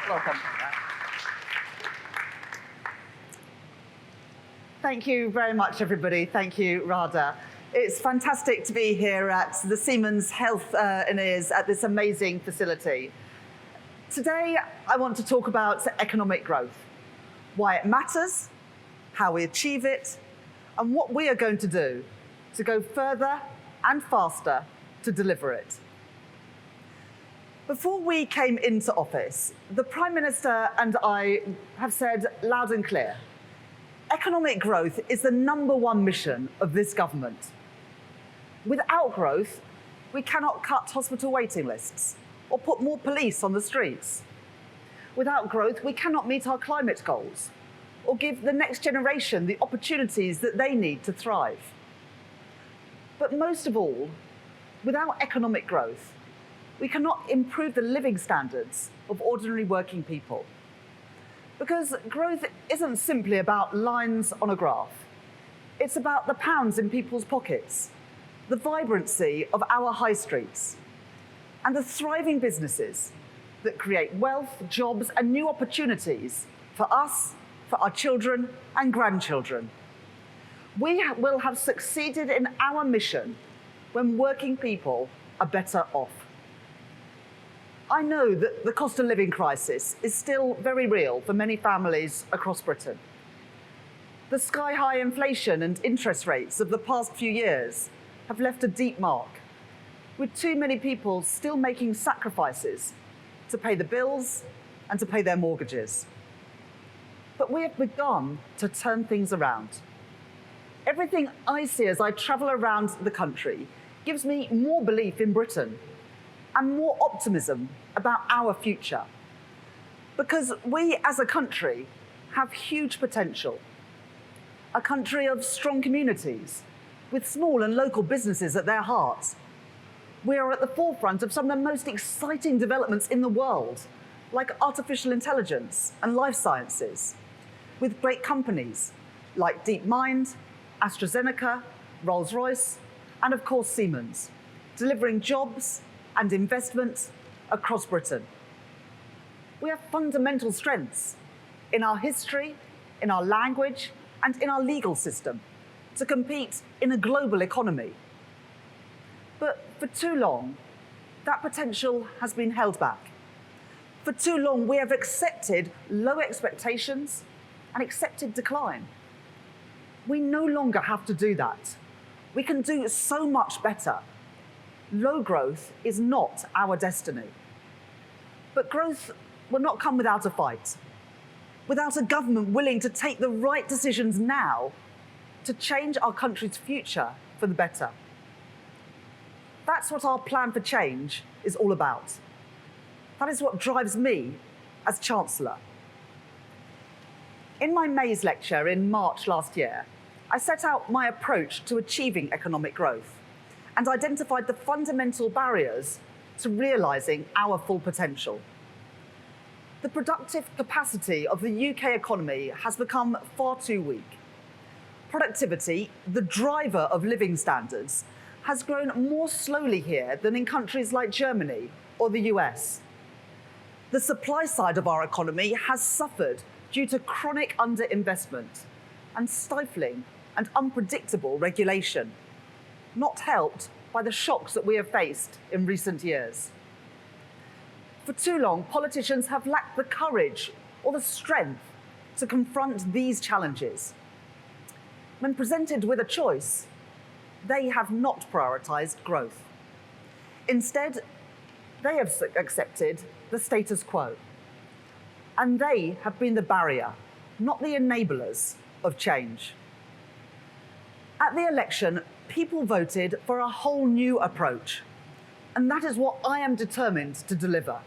Welcome. Thank you very much, everybody. Thank you, Radha. It's fantastic to be here at the Siemens Healthineers at this amazing facility. Today, I want to talk about economic growth, why it matters, how we achieve it, and what we are going to do to go further and faster to deliver it. Before we came into office, the Prime Minister and I have said loud and clear, economic growth is the #1 mission of this government. Without growth, we cannot cut hospital waiting lists or put more police on the streets. Without growth, we cannot meet our climate goals or give the next generation the opportunities that they need to thrive. But most of all, without economic growth, we cannot improve the living standards of ordinary working people. Because growth isn't simply about lines on a graph. It's about the pounds in people's pockets, the vibrancy of our high streets, and the thriving businesses that create wealth, jobs, and new opportunities for us, for our children and grandchildren. We will have succeeded in our mission when working people are better off. I know that the cost of living crisis is still very real for many families across Britain. The sky-high inflation and interest rates of the past few years have left a deep mark, with too many people still making sacrifices to pay the bills and to pay their mortgages. But we have begun to turn things around. Everything I see as I travel around the country gives me more belief in Britain and more optimism about our future. Because we as a country have huge potential. A country of strong communities, with small and local businesses at their heart. We are at the forefront of some of the most exciting developments in the world, like artificial intelligence and life sciences, with great companies like DeepMind, AstraZeneca, Rolls-Royce, and of course Siemens, delivering jobs and investment across Britain. We have fundamental strengths in our history, in our language, and in our legal system to compete in a global economy. But for too long, that potential has been held back. For too long, we have accepted low expectations and accepted decline. We no longer have to do that. We can do so much better. Low growth is not our destiny. But growth will not come without a fight, without a government willing to take the right decisions now to change our country's future for the better. That's what our plan for change is all about. That is what drives me as Chancellor. In my May's lecture in March last year, I set out my approach to achieving economic growth and identified the fundamental barriers to realising our full potential. The productive capacity of the UK economy has become far too weak. Productivity, the driver of living standards, has grown more slowly here than in countries like Germany or the US. The supply side of our economy has suffered due to chronic underinvestment and stifling and unpredictable regulation, not helped by the shocks that we have faced in recent years. For too long, politicians have lacked the courage or the strength to confront these challenges. When presented with a choice, they have not prioritised growth. Instead, they have accepted the status quo. And they have been the barrier, not the enablers, of change. At the election, people voted for a whole new approach, and that is what I am determined to deliver.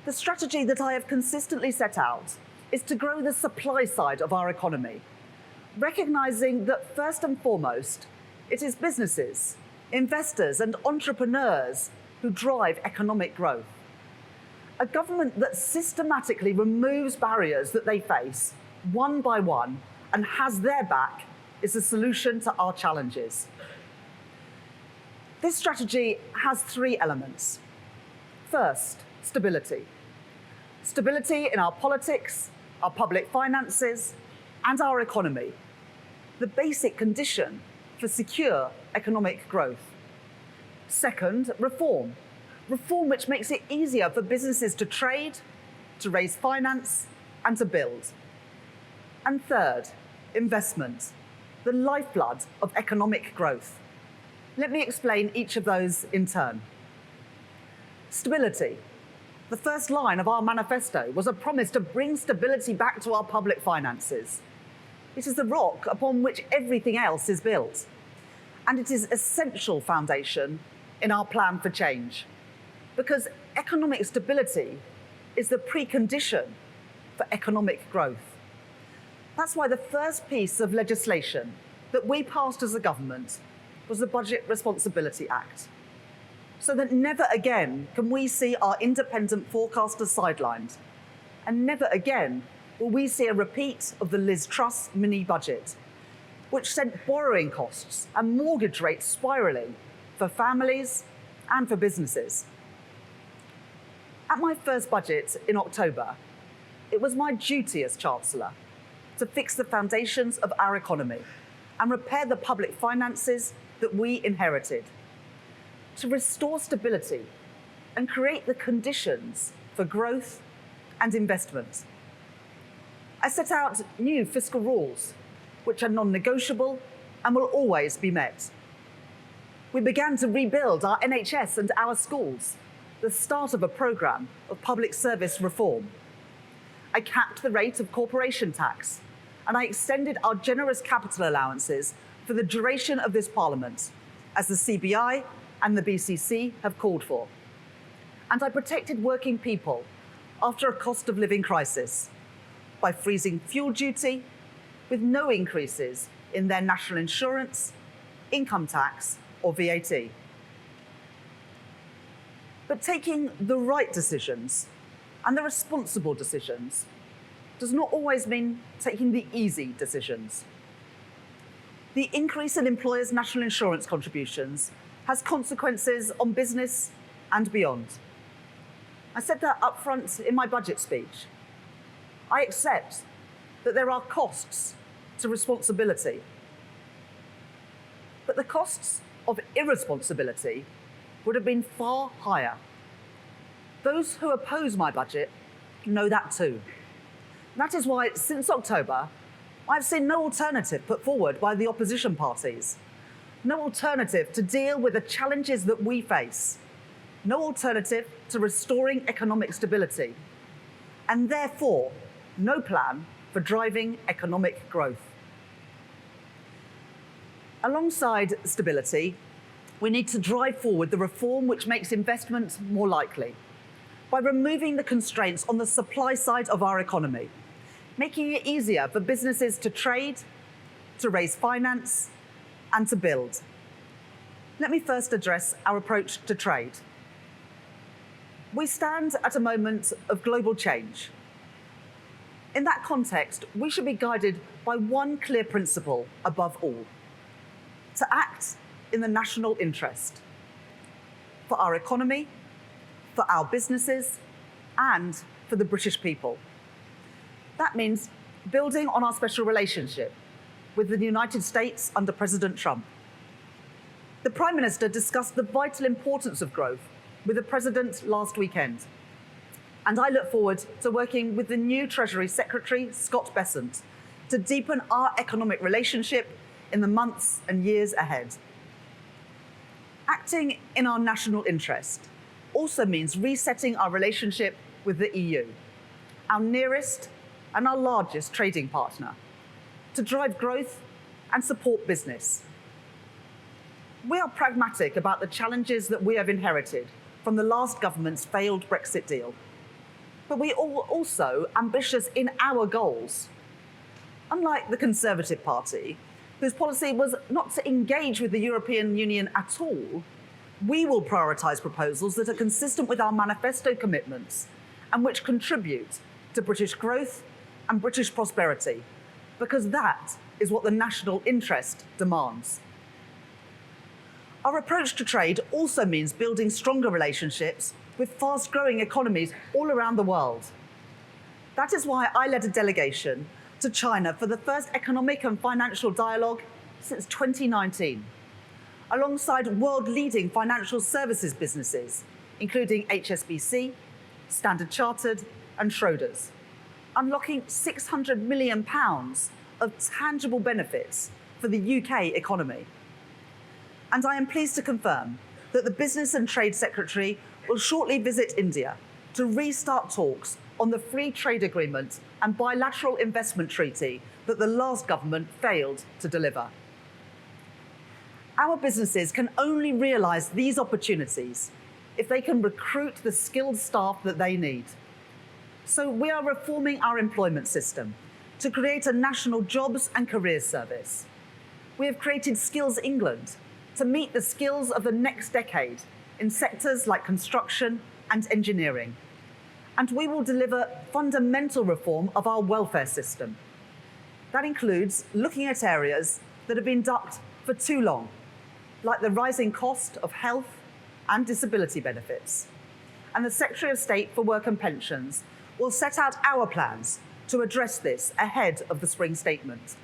The strategy that I have consistently set out is to grow the supply side of our economy, recognising that first and foremost, it is businesses, investors and entrepreneurs who drive economic growth. A government that systematically removes barriers that they face, one by one, and has their back is the solution to our challenges. This strategy has 3 elements. First, stability. Stability in our politics, our public finances, and our economy. The basic condition for secure economic growth. Second, reform. Reform which makes it easier for businesses to trade, to raise finance, and to build. And third, investment, the lifeblood of economic growth. Let me explain each of those in turn. Stability. The first line of our manifesto was a promise to bring stability back to our public finances. It is the rock upon which everything else is built. And it is an essential foundation in our plan for change. Because economic stability is the precondition for economic growth. That's why the first piece of legislation that we passed as a government was the Budget Responsibility Act. So that never again can we see our independent forecasters sidelined. And never again will we see a repeat of the Liz Truss mini-budget, which sent borrowing costs and mortgage rates spiralling for families and for businesses. At my first budget in October, it was my duty as Chancellor to fix the foundations of our economy and repair the public finances that we inherited, to restore stability and create the conditions for growth and investment. I set out new fiscal rules, which are non-negotiable and will always be met. We began to rebuild our NHS and our schools, the start of a programme of public service reform. I capped the rate of corporation tax, and I extended our generous capital allowances for the duration of this Parliament, as the CBI and the BCC have called for. And I protected working people after a cost of living crisis by freezing fuel duty with no increases in their national insurance, income tax, or VAT. But taking the right decisions and the responsible decisions does not always mean taking the easy decisions. The increase in employers' national insurance contributions has consequences on business and beyond. I said that up front in my budget speech. I accept that there are costs to responsibility. But the costs of irresponsibility would have been far higher. Those who oppose my budget know that too. That is why, since October, I've seen no alternative put forward by the opposition parties. No alternative to deal with the challenges that we face. No alternative to restoring economic stability. And therefore, no plan for driving economic growth. Alongside stability, we need to drive forward the reform which makes investment more likely by removing the constraints on the supply side of our economy, making it easier for businesses to trade, to raise finance, and to build. Let me first address our approach to trade. We stand at a moment of global change. In that context, we should be guided by one clear principle above all: to act in the national interest, for our economy, for our businesses, and for the British people. That means building on our special relationship with the United States under President Trump. The Prime Minister discussed the vital importance of growth with the President last weekend. And I look forward to working with the new Treasury Secretary, Scott Bessent, to deepen our economic relationship in the months and years ahead. Acting in our national interest also means resetting our relationship with the EU, our nearest and our largest trading partner, to drive growth and support business. We are pragmatic about the challenges that we have inherited from the last government's failed Brexit deal. But we are also ambitious in our goals. Unlike the Conservative Party, whose policy was not to engage with the European Union at all, we will prioritise proposals that are consistent with our manifesto commitments and which contribute to British growth and British prosperity, because that is what the national interest demands. Our approach to trade also means building stronger relationships with fast-growing economies all around the world. That is why I led a delegation to China for the first economic and financial dialogue since 2019, alongside world-leading financial services businesses, including HSBC, Standard Chartered, and Schroders, unlocking £600 million of tangible benefits for the UK economy. And I am pleased to confirm that the Business and Trade Secretary will shortly visit India to restart talks on the free trade agreement and bilateral investment treaty that the last government failed to deliver. Our businesses can only realise these opportunities if they can recruit the skilled staff that they need. So we are reforming our employment system to create a national jobs and careers service. We have created Skills England to meet the skills of the next decade in sectors like construction and engineering. And we will deliver fundamental reform of our welfare system. That includes looking at areas that have been ducked for too long, like the rising cost of health and disability benefits. And the Secretary of State for Work and Pensions will set out our plans to address this ahead of the spring statement.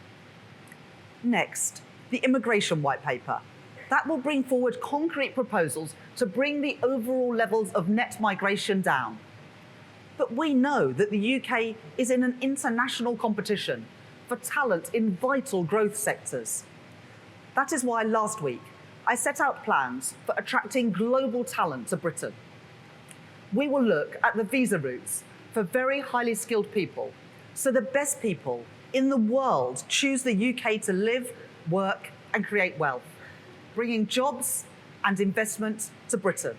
Next, the Immigration White Paper. That will bring forward concrete proposals to bring the overall levels of net migration down. But we know that the UK is in an international competition for talent in vital growth sectors. That is why last week I set out plans for attracting global talent to Britain. We will look at the visa routes for very highly skilled people, so the best people in the world choose the UK to live, work, and create wealth, bringing jobs and investment to Britain.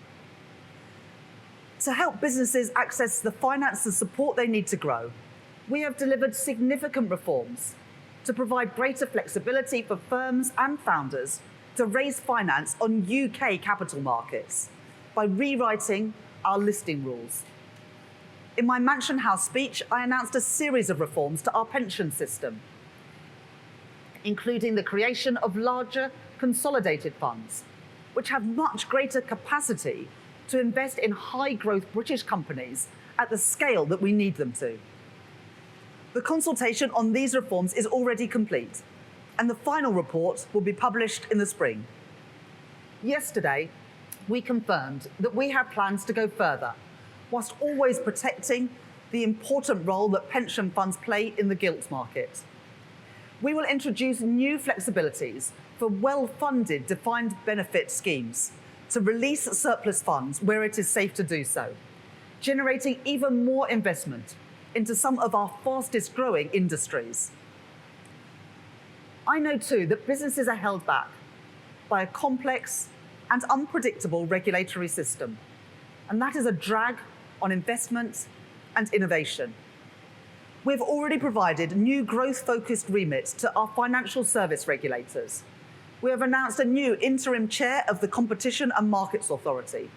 To help businesses access the finance and support they need to grow, we have delivered significant reforms to provide greater flexibility for firms and founders to raise finance on UK capital markets by rewriting our listing rules. In my Mansion House speech, I announced a series of reforms to our pension system, including the creation of larger consolidated funds, which have much greater capacity to invest in high-growth British companies at the scale that we need them to. The consultation on these reforms is already complete, and the final report will be published in the spring. Yesterday, we confirmed that we have plans to go further, whilst always protecting the important role that pension funds play in the gilt market. We will introduce new flexibilities for well-funded defined benefit schemes to release surplus funds where it is safe to do so, generating even more investment into some of our fastest growing industries. I know too that businesses are held back by a complex and unpredictable regulatory system, and that is a drag on investment and innovation. We've already provided new growth-focused remits to our financial service regulators. We have announced a new interim chair of the Competition and Markets Authority,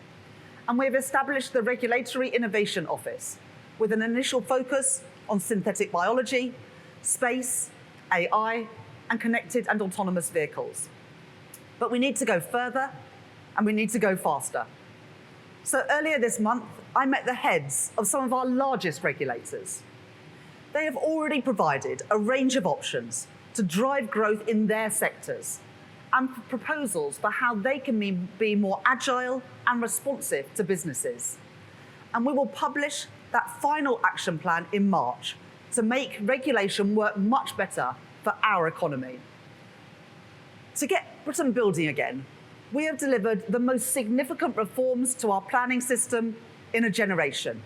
and we have established the Regulatory Innovation Office with an initial focus on synthetic biology, space, AI, and connected and autonomous vehicles. But we need to go further, and we need to go faster. So earlier this month, I met the heads of some of our largest regulators. They have already provided a range of options to drive growth in their sectors and proposals for how they can be more agile and responsive to businesses. And we will publish that final action plan in March to make regulation work much better for our economy. To get Britain building again, we have delivered the most significant reforms to our planning system in a generation.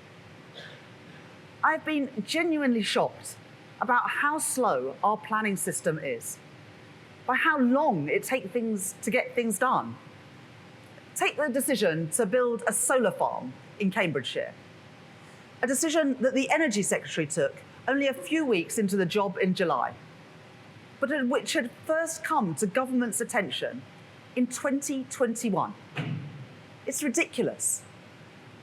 I've been genuinely shocked about how slow our planning system is, by how long it takes things to get things done. Take the decision to build a solar farm in Cambridgeshire, a decision that the Energy Secretary took only a few weeks into the job in July, but which had first come to government's attention in 2021. It's ridiculous.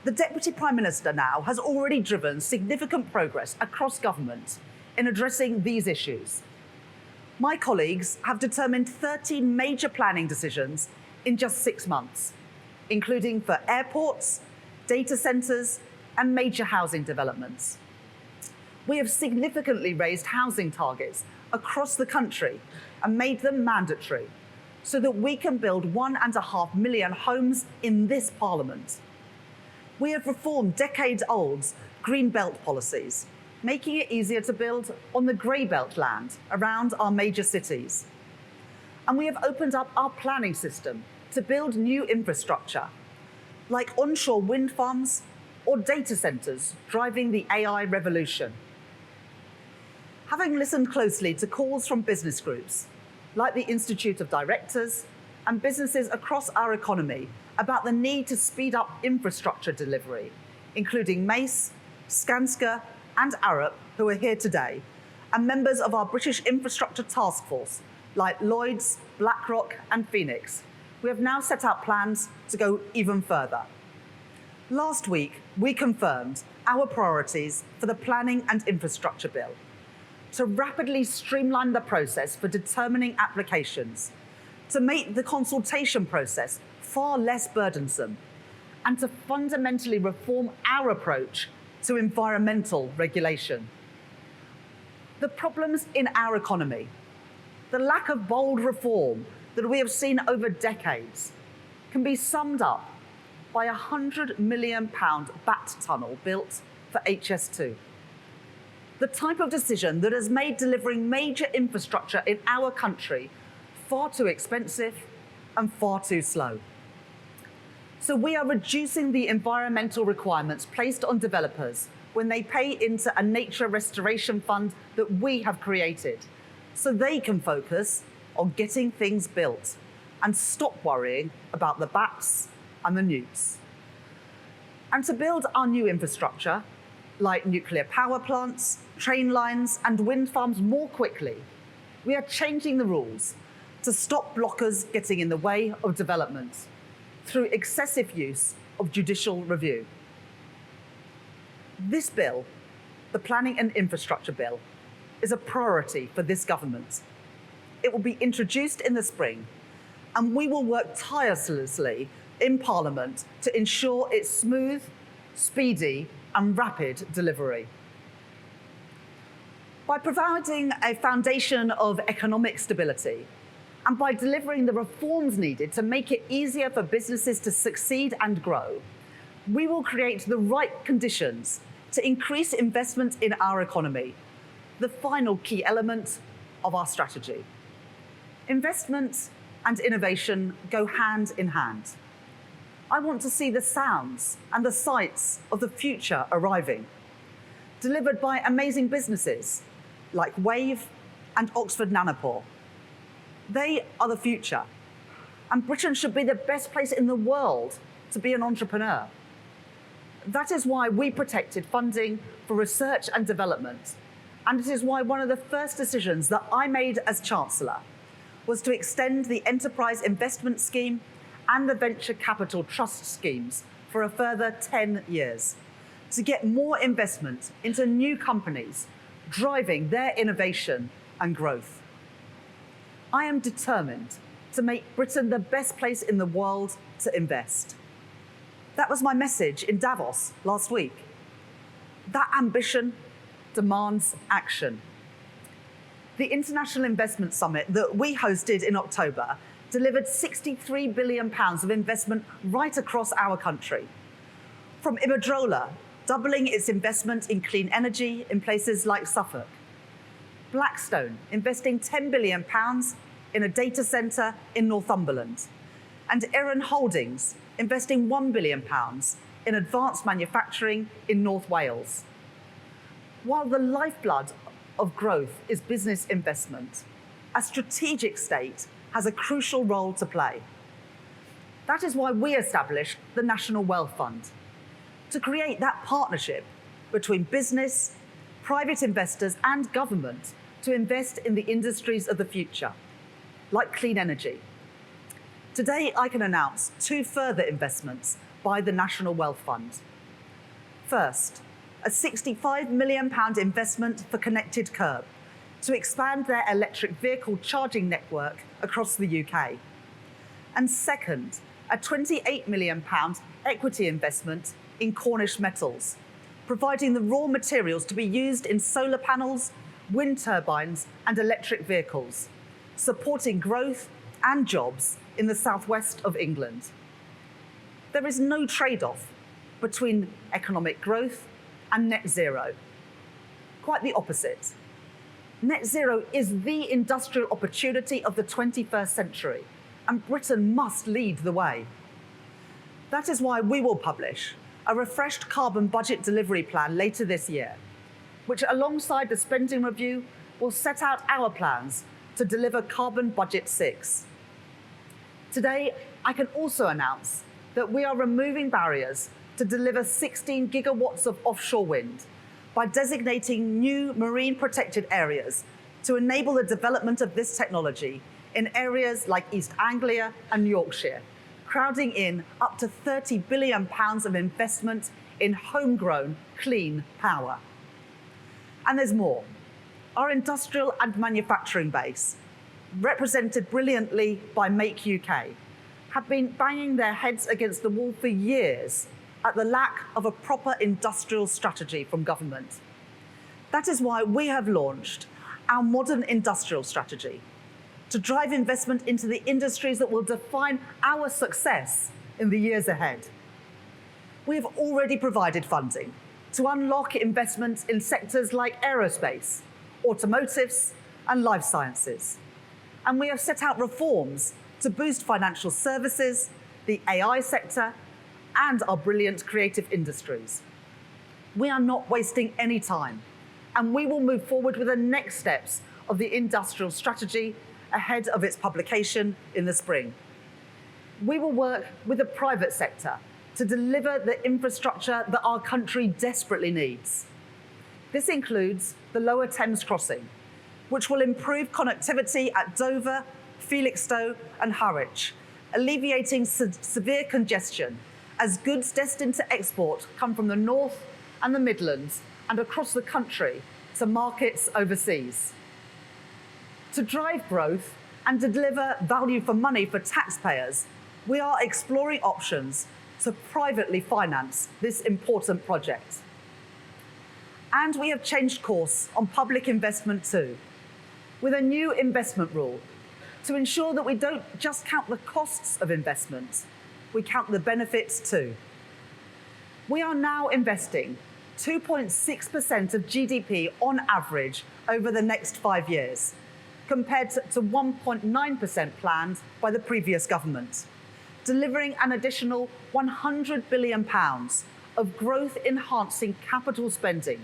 The Deputy Prime Minister now has already driven significant progress across government in addressing these issues. My colleagues have determined 13 major planning decisions in just 6 months, including for airports, data centres, and major housing developments. We have significantly raised housing targets across the country and made them mandatory so that we can build 1.5 million homes in this Parliament. We have reformed decades-old green belt policies, making it easier to build on the grey belt land around our major cities. And we have opened up our planning system to build new infrastructure, like onshore wind farms or data centres driving the AI revolution. Having listened closely to calls from business groups, like the Institute of Directors and businesses across our economy about the need to speed up infrastructure delivery, including Mace, Skanska and Arup, who are here today, and members of our British Infrastructure Task Force, like Lloyds, BlackRock and Phoenix, we have now set out plans to go even further. Last week, we confirmed our priorities for the Planning and Infrastructure Bill, to rapidly streamline the process for determining applications, to make the consultation process far less burdensome, and to fundamentally reform our approach to environmental regulation. The problems in our economy, the lack of bold reform that we have seen over decades, can be summed up by a £100 million bat tunnel built for HS2. The type of decision that has made delivering major infrastructure in our country far too expensive and far too slow. So we are reducing the environmental requirements placed on developers when they pay into a nature restoration fund that we have created, so they can focus on getting things built and stop worrying about the bats and the nukes. And to build our new infrastructure, like nuclear power plants, train lines and wind farms more quickly, we are changing the rules to stop blockers getting in the way of development through excessive use of judicial review. This bill, the Planning and Infrastructure Bill, is a priority for this government. It will be introduced in the spring, and we will work tirelessly in Parliament to ensure its smooth, speedy and rapid delivery. By providing a foundation of economic stability and by delivering the reforms needed to make it easier for businesses to succeed and grow, we will create the right conditions to increase investment in our economy, the final key element of our strategy. Investment and innovation go hand in hand. I want to see the sounds and the sights of the future arriving, delivered by amazing businesses like Wave and Oxford Nanopore. They are the future, and Britain should be the best place in the world to be an entrepreneur. That is why we protected funding for research and development, and it is why one of the first decisions that I made as Chancellor was to extend the Enterprise Investment Scheme and the Venture Capital Trust schemes for a further 10 years to get more investment into new companies, driving their innovation and growth. I am determined to make Britain the best place in the world to invest. That was my message in Davos last week. That ambition demands action. The International Investment Summit that we hosted in October delivered £63 billion of investment right across our country. From Iberdrola, doubling its investment in clean energy in places like Suffolk. Blackstone investing £10 billion in a data centre in Northumberland. And Erin Holdings investing £1 billion in advanced manufacturing in North Wales. While the lifeblood of growth is business investment, a strategic state has a crucial role to play. That is why we established the National Wealth Fund, to create that partnership between business, private investors and government to invest in the industries of the future, like clean energy. Today, I can announce 2 further investments by the National Wealth Fund. First, a £65 million investment for Connected Curb to expand their electric vehicle charging network across the UK. And second, a £28 million equity investment in Cornish Metals, providing the raw materials to be used in solar panels, wind turbines, and electric vehicles, supporting growth and jobs in the southwest of England. There is no trade-off between economic growth and net zero. Quite the opposite. Net zero is the industrial opportunity of the 21st century, and Britain must lead the way. That is why we will publish a refreshed carbon budget delivery plan later this year, which alongside the spending review will set out our plans to deliver Carbon Budget 6. Today, I can also announce that we are removing barriers to deliver 16 gigawatts of offshore wind by designating new marine protected areas to enable the development of this technology in areas like East Anglia and Yorkshire, crowding in up to £30 billion of investment in homegrown, clean power. And there's more. Our industrial and manufacturing base, represented brilliantly by Make UK, have been banging their heads against the wall for years at the lack of a proper industrial strategy from government. That is why we have launched our modern industrial strategy to drive investment into the industries that will define our success in the years ahead. We have already provided funding to unlock investments in sectors like aerospace, automotives, and life sciences. And we have set out reforms to boost financial services, the AI sector, and our brilliant creative industries. We are not wasting any time, and we will move forward with the next steps of the industrial strategy ahead of its publication in the spring. We will work with the private sector to deliver the infrastructure that our country desperately needs. This includes the Lower Thames Crossing, which will improve connectivity at Dover, Felixstowe and Harwich, alleviating severe congestion as goods destined to export come from the North and the Midlands and across the country to markets overseas. To drive growth and to deliver value for money for taxpayers, we are exploring options to privately finance this important project. And we have changed course on public investment too, with a new investment rule to ensure that we don't just count the costs of investment, we count the benefits too. We are now investing 2.6% of GDP on average over the next 5 years, compared to 1.9% planned by the previous government, delivering an additional £100 billion of growth-enhancing capital spending,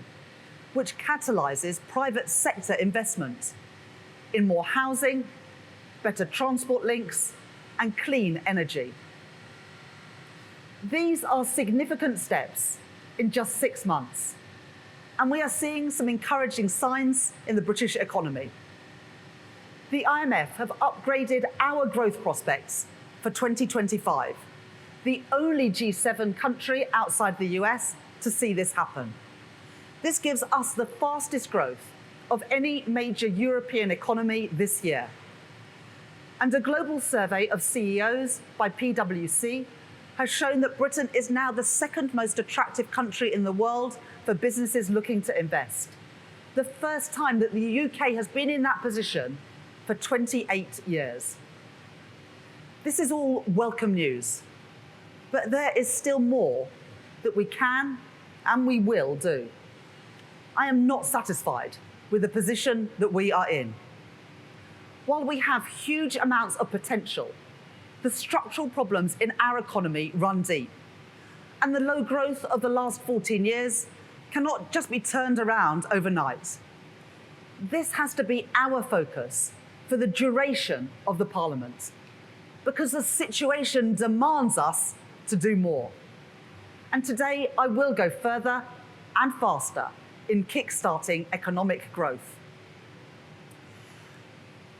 which catalyses private sector investment in more housing, better transport links, and clean energy. These are significant steps in just 6 months, and we are seeing some encouraging signs in the British economy. The IMF have upgraded our growth prospects for 2025, the only G7 country outside the US to see this happen. This gives us the fastest growth of any major European economy this year. And a global survey of CEOs by PwC has shown that Britain is now the second most attractive country in the world for businesses looking to invest. The first time that the UK has been in that position for 28 years. This is all welcome news, but there is still more that we can and we will do. I am not satisfied with the position that we are in. While we have huge amounts of potential, the structural problems in our economy run deep, and the low growth of the last 14 years cannot just be turned around overnight. This has to be our focus for the duration of the Parliament, because the situation demands us to do more. And today I will go further and faster in kickstarting economic growth.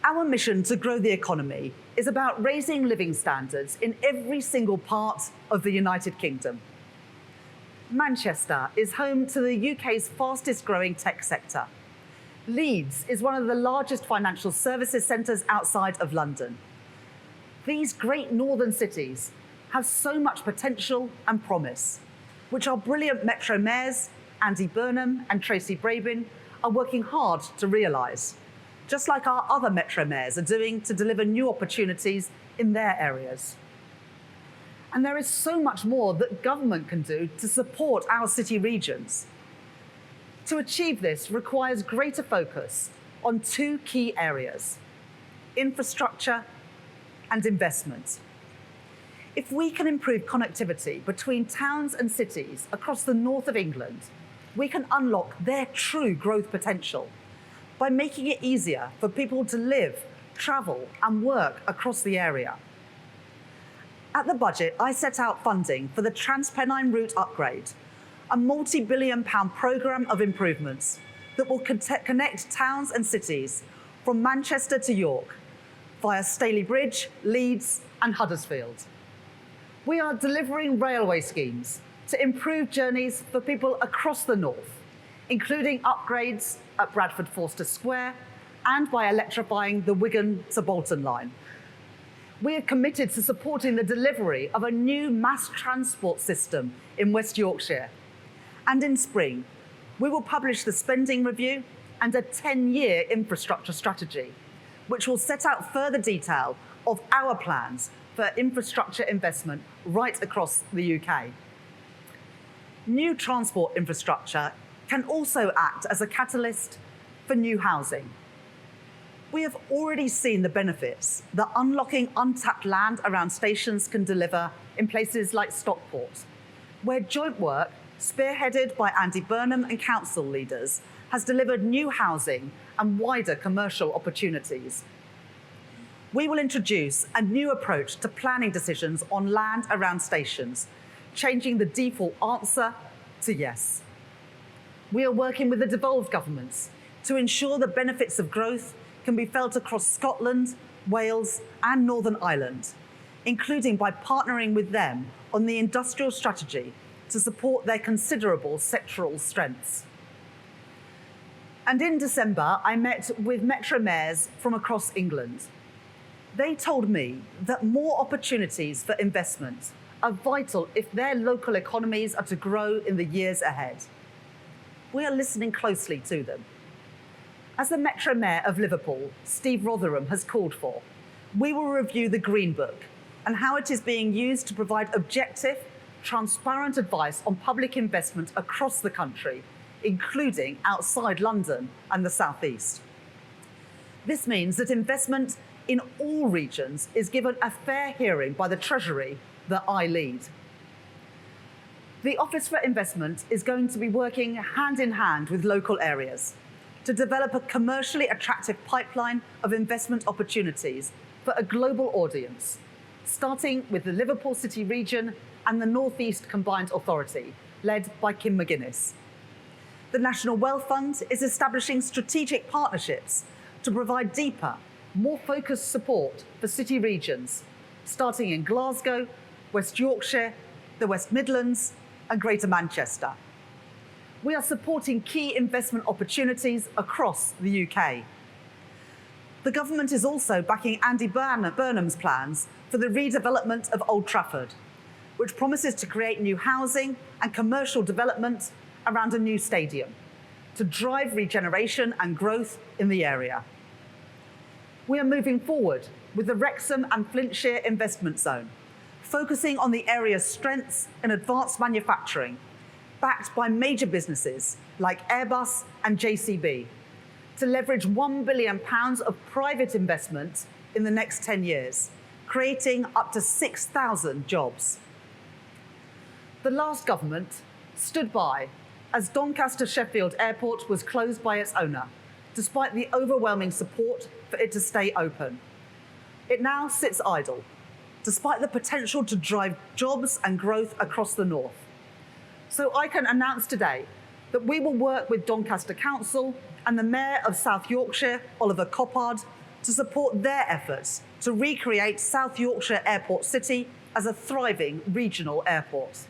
Our mission to grow the economy is about raising living standards in every single part of the United Kingdom. Manchester is home to the UK's fastest growing tech sector. Leeds is one of the largest financial services centres outside of London. These great northern cities have so much potential and promise, which our brilliant metro mayors Andy Burnham and Tracy Brabin are working hard to realise, just like our other Metro mayors are doing to deliver new opportunities in their areas. And there is so much more that government can do to support our city regions. To achieve this requires greater focus on two key areas: infrastructure and investment. If we can improve connectivity between towns and cities across the north of England, we can unlock their true growth potential by making it easier for people to live, travel, and work across the area. At the budget, I set out funding for the Transpennine route upgrade, a multi-billion-pound programme of improvements that will connect towns and cities from Manchester to York via Staley Bridge, Leeds, and Huddersfield. We are delivering railway schemes to improve journeys for people across the north, including upgrades at Bradford Forster Square and by electrifying the Wigan to Bolton line. We are committed to supporting the delivery of a new mass transport system in West Yorkshire. And in spring, we will publish the spending review and a 10-year infrastructure strategy, which will set out further detail of our plans for infrastructure investment right across the UK. New transport infrastructure can also act as a catalyst for new housing. We have already seen the benefits that unlocking untapped land around stations can deliver in places like Stockport, where joint work, spearheaded by Andy Burnham and council leaders, has delivered new housing and wider commercial opportunities. We will introduce a new approach to planning decisions on land around stations, changing the default answer to yes. We are working with the devolved governments to ensure the benefits of growth can be felt across Scotland, Wales, and Northern Ireland, including by partnering with them on the industrial strategy to support their considerable sectoral strengths. And in December, I met with Metro mayors from across England. They told me that more opportunities for investment are vital if their local economies are to grow in the years ahead. We are listening closely to them. As the Metro Mayor of Liverpool, Steve Rotherham, has called for, we will review the Green Book and how it is being used to provide objective, transparent advice on public investment across the country, including outside London and the South East. This means that investment in all regions is given a fair hearing by the Treasury that I lead. The Office for Investment is going to be working hand in hand with local areas to develop a commercially attractive pipeline of investment opportunities for a global audience, starting with the Liverpool City region and the North East Combined Authority, led by Kim McGuinness. The National Wealth Fund is establishing strategic partnerships to provide deeper, more focused support for city regions, starting in Glasgow, West Yorkshire, the West Midlands, and Greater Manchester. We are supporting key investment opportunities across the UK. The government is also backing Andy Burnham's plans for the redevelopment of Old Trafford, which promises to create new housing and commercial development around a new stadium to drive regeneration and growth in the area. We are moving forward with the Wrexham and Flintshire Investment Zone, focusing on the area's strengths in advanced manufacturing, backed by major businesses like Airbus and JCB, to leverage £1 billion of private investment in the next 10 years, creating up to 6,000 jobs. The last government stood by as Doncaster Sheffield Airport was closed by its owner, despite the overwhelming support for it to stay open. It now sits idle, despite the potential to drive jobs and growth across the north. So I can announce today that we will work with Doncaster Council and the Mayor of South Yorkshire, Oliver Coppard, to support their efforts to recreate South Yorkshire Airport City as a thriving regional airport.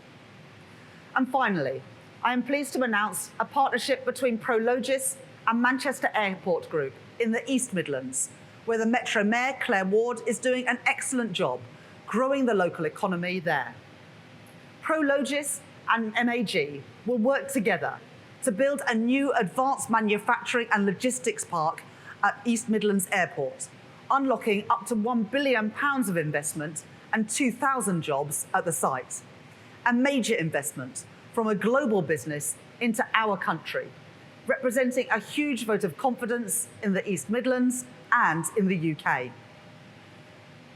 And finally, I am pleased to announce a partnership between Prologis and Manchester Airport Group in the East Midlands, where the Metro Mayor, Claire Ward, is doing an excellent job growing the local economy there. Prologis and MAG will work together to build a new advanced manufacturing and logistics park at East Midlands Airport, unlocking up to £1 billion of investment and 2,000 jobs at the site. A major investment from a global business into our country, representing a huge vote of confidence in the East Midlands and in the UK.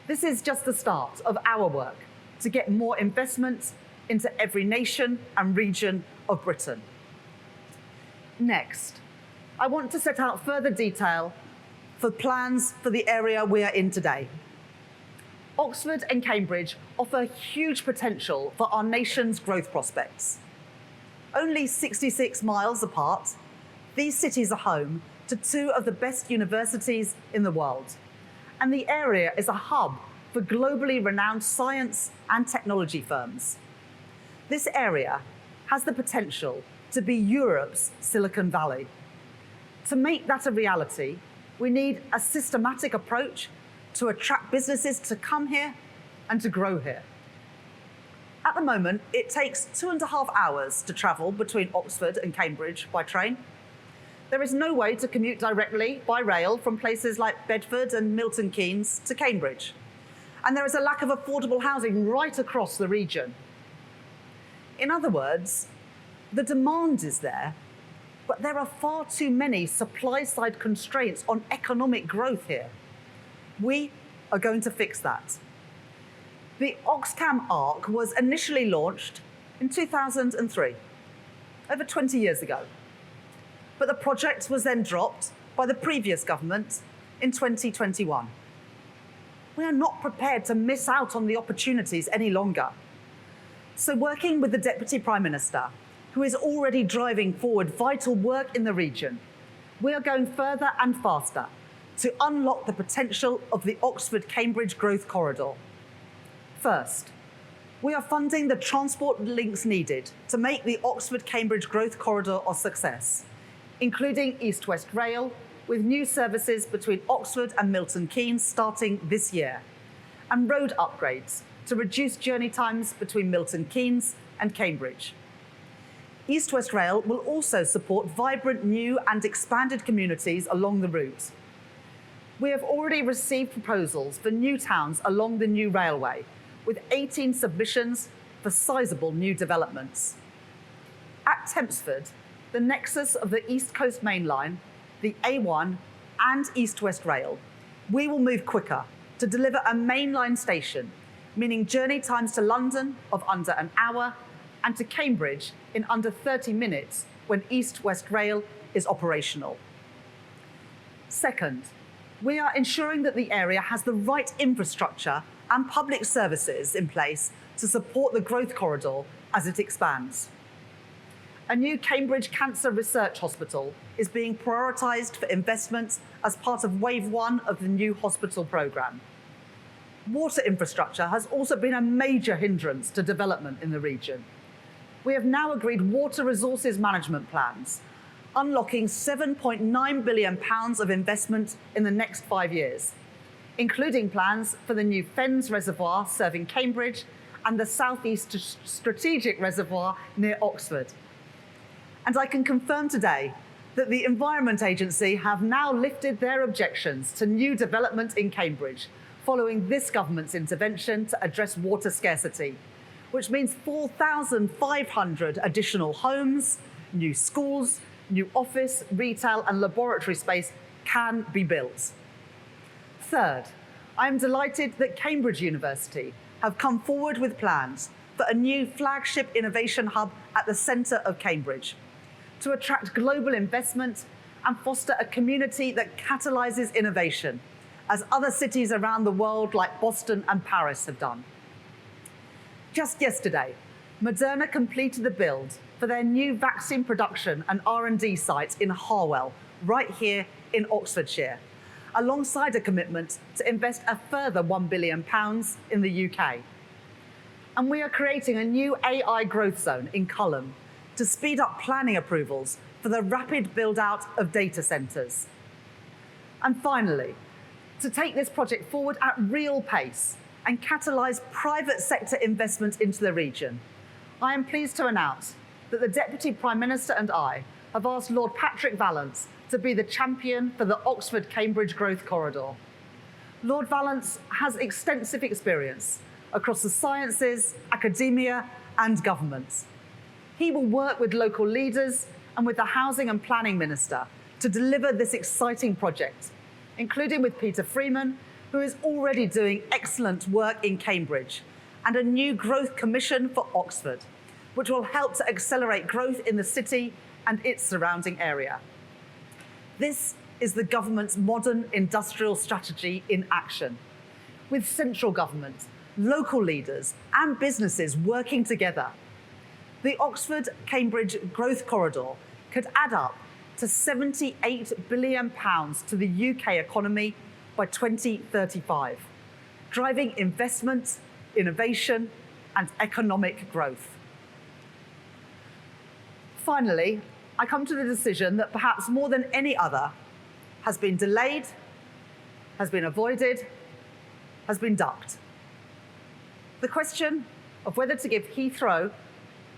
This is just the start of our work to get more investment into every nation and region of Britain. Next, I want to set out further detail for plans for the area we are in today. Oxford and Cambridge offer huge potential for our nation's growth prospects. Only 66 miles apart, these cities are home to two of the best universities in the world, and the area is a hub for globally renowned science and technology firms. This area has the potential to be Europe's Silicon Valley. To make that a reality, we need a systematic approach to attract businesses to come here and to grow here. At the moment, it takes 2.5 hours to travel between Oxford and Cambridge by train. There is no way to commute directly by rail from places like Bedford and Milton Keynes to Cambridge. And there is a lack of affordable housing right across the region. In other words, the demand is there, but there are far too many supply-side constraints on economic growth here. We are going to fix that. The Oxcam Arc was initially launched in 2003, over 20 years ago. But the project was then dropped by the previous government in 2021. We are not prepared to miss out on the opportunities any longer. So working with the Deputy Prime Minister, who is already driving forward vital work in the region, we are going further and faster to unlock the potential of the Oxford-Cambridge Growth Corridor. First, we are funding the transport links needed to make the Oxford-Cambridge Growth Corridor a success, including East-West Rail, with new services between Oxford and Milton Keynes starting this year, and road upgrades to reduce journey times between Milton Keynes and Cambridge. East-West Rail will also support vibrant new and expanded communities along the route. We have already received proposals for new towns along the new railway, with 18 submissions for sizable new developments. At Tempsford, the nexus of the East Coast Main Line, the A1 and East-West Rail, we will move quicker to deliver a mainline station, meaning journey times to London of under an hour and to Cambridge in under 30 minutes when East-West Rail is operational. Second, we are ensuring that the area has the right infrastructure and public services in place to support the growth corridor as it expands. A new Cambridge Cancer Research Hospital is being prioritised for investment as part of Wave 1 of the new hospital programme. Water infrastructure has also been a major hindrance to development in the region. We have now agreed water resources management plans, unlocking £7.9 billion of investment in the next 5 years, including plans for the new Fens Reservoir serving Cambridge and the South East Strategic Reservoir near Oxford. And I can confirm today that the Environment Agency have now lifted their objections to new development in Cambridge following this government's intervention to address water scarcity, which means 4,500 additional homes, new schools, new office, retail and laboratory space can be built. Third, I am delighted that Cambridge University have come forward with plans for a new flagship innovation hub at the centre of Cambridge to attract global investment and foster a community that catalyses innovation, as other cities around the world like Boston and Paris have done. Just yesterday, Moderna completed the build for their new vaccine production and R&D site in Harwell, right here in Oxfordshire, alongside a commitment to invest a further £1 billion in the UK. And we are creating a new AI growth zone in Culham to speed up planning approvals for the rapid build-out of data centres. And finally, to take this project forward at real pace and catalyse private sector investment into the region, I am pleased to announce that the Deputy Prime Minister and I have asked Lord Patrick Vallance to be the champion for the Oxford-Cambridge Growth Corridor. Lord Vallance has extensive experience across the sciences, academia, and government. He will work with local leaders and with the Housing and Planning Minister to deliver this exciting project, including with Peter Freeman, who is already doing excellent work in Cambridge, and a new growth commission for Oxford, which will help to accelerate growth in the city and its surrounding area. This is the government's modern industrial strategy in action, with central government, local leaders and businesses working together. The Oxford-Cambridge Growth Corridor could add up to £78 billion to the UK economy by 2035, driving investment, innovation and economic growth. Finally, I come to the decision that perhaps more than any other has been delayed, has been avoided, has been ducked. The question of whether to give Heathrow,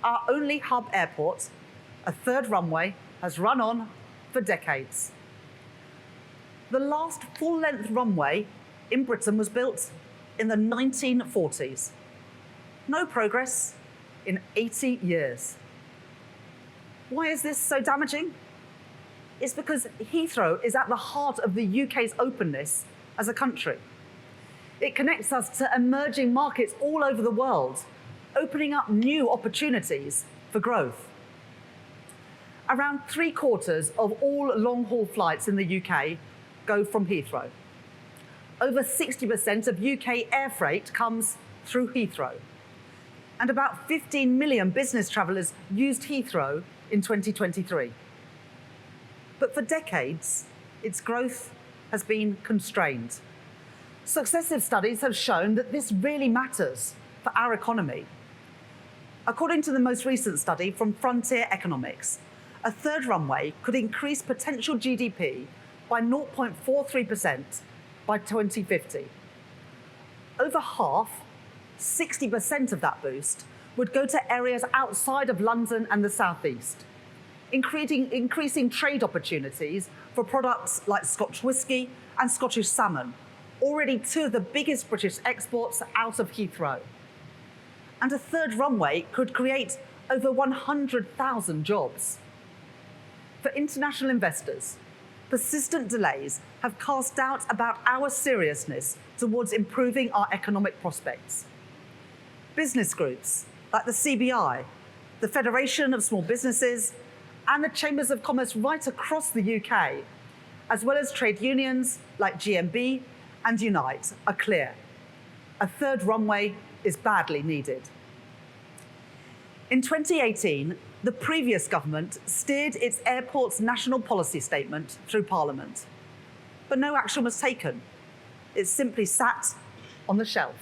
our only hub airport, a third runway has run on for decades. The last full-length runway in Britain was built in the 1940s. No progress in 80 years. Why is this so damaging? It's because Heathrow is at the heart of the UK's openness as a country. It connects us to emerging markets all over the world, opening up new opportunities for growth. Around 3/4 of all long-haul flights in the UK go from Heathrow. Over 60% of UK air freight comes through Heathrow. And about 15 million business travellers used Heathrow in 2023. But for decades, its growth has been constrained. Successive studies have shown that this really matters for our economy. According to the most recent study from Frontier Economics, a third runway could increase potential GDP by 0.43% by 2050. Over half, 60% of that boost, would go to areas outside of London and the South East, increasing trade opportunities for products like Scotch whisky and Scottish salmon, already two of the biggest British exports out of Heathrow. And a third runway could create over 100,000 jobs. For international investors, persistent delays have cast doubt about our seriousness towards improving our economic prospects. Business groups like the CBI, the Federation of Small Businesses, and the Chambers of Commerce right across the UK, as well as trade unions like GMB and Unite, are clear. A third runway is badly needed. In 2018, the previous government steered its airport's national policy statement through Parliament, but no action was taken. It simply sat on the shelf.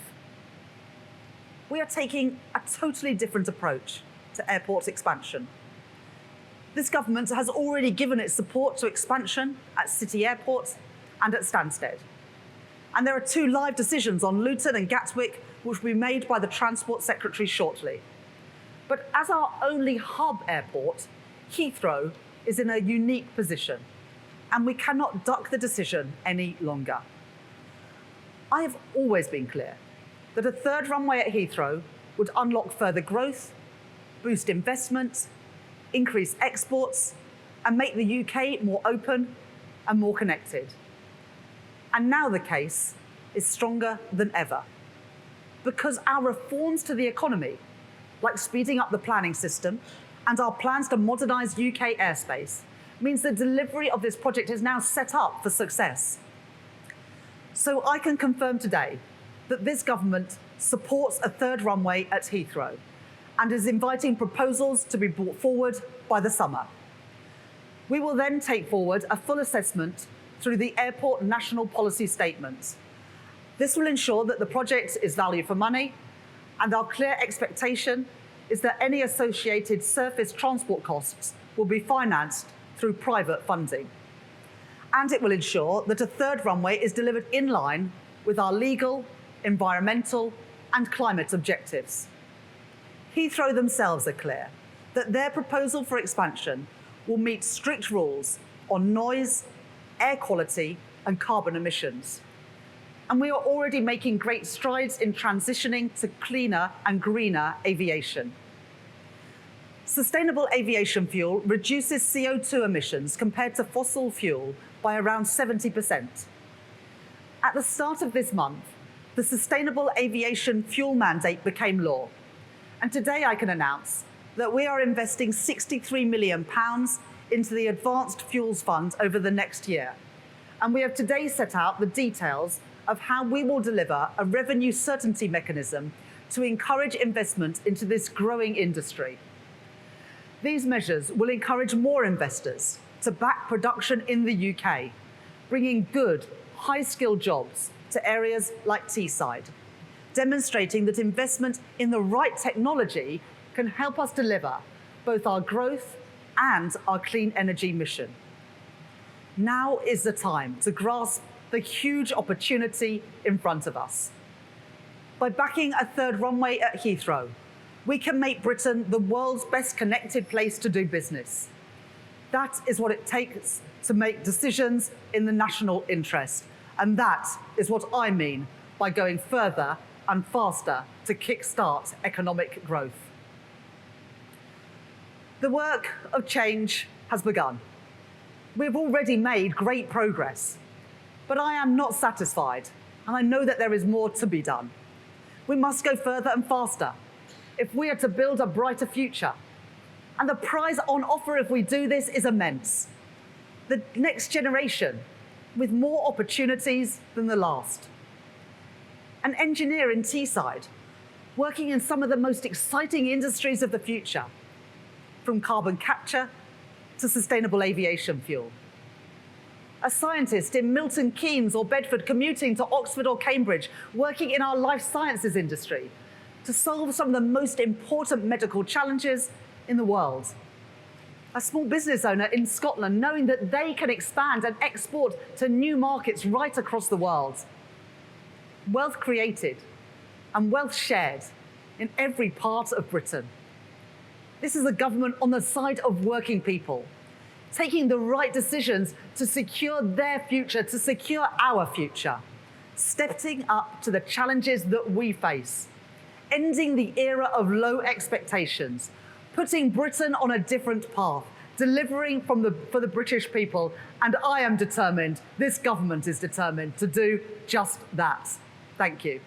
We are taking a totally different approach to airport expansion. This government has already given its support to expansion at City Airport and at Stansted. And there are 2 live decisions on Luton and Gatwick which will be made by the Transport Secretary shortly. But as our only hub airport, Heathrow is in a unique position, and we cannot duck the decision any longer. I have always been clear that a third runway at Heathrow would unlock further growth, boost investment, increase exports, and make the UK more open and more connected. And now the case is stronger than ever, because our reforms to the economy, like speeding up the planning system and our plans to modernise UK airspace, means the delivery of this project is now set up for success. So I can confirm today that this government supports a third runway at Heathrow and is inviting proposals to be brought forward by the summer. We will then take forward a full assessment through the Airport National Policy Statement. This will ensure that the project is value for money, and our clear expectation is that any associated surface transport costs will be financed through private funding. And it will ensure that a third runway is delivered in line with our legal, environmental and climate objectives. Heathrow themselves are clear that their proposal for expansion will meet strict rules on noise, air quality, and carbon emissions. And we are already making great strides in transitioning to cleaner and greener aviation. Sustainable aviation fuel reduces CO2 emissions compared to fossil fuel by around 70%. At the start of this month, the Sustainable Aviation Fuel Mandate became law. And today I can announce that we are investing £63 million into the Advanced Fuels Fund over the next year. And we have today set out the details of how we will deliver a revenue certainty mechanism to encourage investment into this growing industry. These measures will encourage more investors to back production in the UK, bringing good, high-skilled jobs to areas like Teesside, demonstrating that investment in the right technology can help us deliver both our growth and our clean energy mission. Now is the time to grasp the huge opportunity in front of us. By backing a third runway at Heathrow, we can make Britain the world's best connected place to do business. That is what it takes to make decisions in the national interest. And that is what I mean by going further and faster to kickstart economic growth. The work of change has begun. We've already made great progress, but I am not satisfied, and I know that there is more to be done. We must go further and faster if we are to build a brighter future. And the prize on offer if we do this is immense. The next generation with more opportunities than the last. An engineer in Teesside, working in some of the most exciting industries of the future, from carbon capture to sustainable aviation fuel. A scientist in Milton Keynes or Bedford commuting to Oxford or Cambridge, working in our life sciences industry to solve some of the most important medical challenges in the world. A small business owner in Scotland knowing that they can expand and export to new markets right across the world. Wealth created and wealth shared in every part of Britain. This is a government on the side of working people, taking the right decisions to secure their future, to secure our future, stepping up to the challenges that we face, ending the era of low expectations, putting Britain on a different path, delivering for the British people, and I am determined, this government is determined to do just that. Thank you.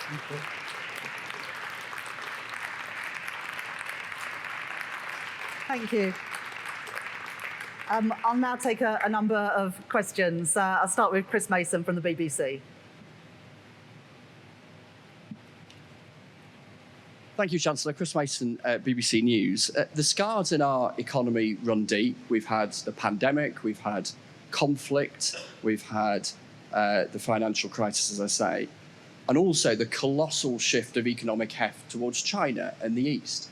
Thank you. Thank you. I'll now take a number of questions. I'll start with Chris Mason from the BBC. Thank you, Chancellor. Chris Mason, BBC News. The scars in our economy run deep. We've had the pandemic, we've had conflict, we've had the financial crisis, as I say, and also the colossal shift of economic heft towards China and the East.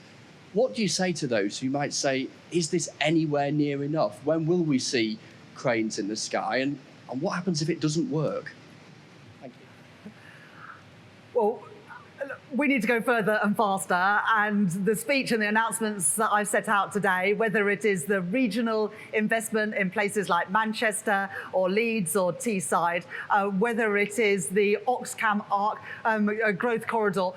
What do you say to those who might say, is this anywhere near enough? When will we see cranes in the sky? And what happens if it doesn't work? Thank you. Well, we need to go further and faster, and the speech and the announcements that I've set out today, whether it is the regional investment in places like Manchester or Leeds or Teesside, whether it is the Oxcam Arc growth corridor,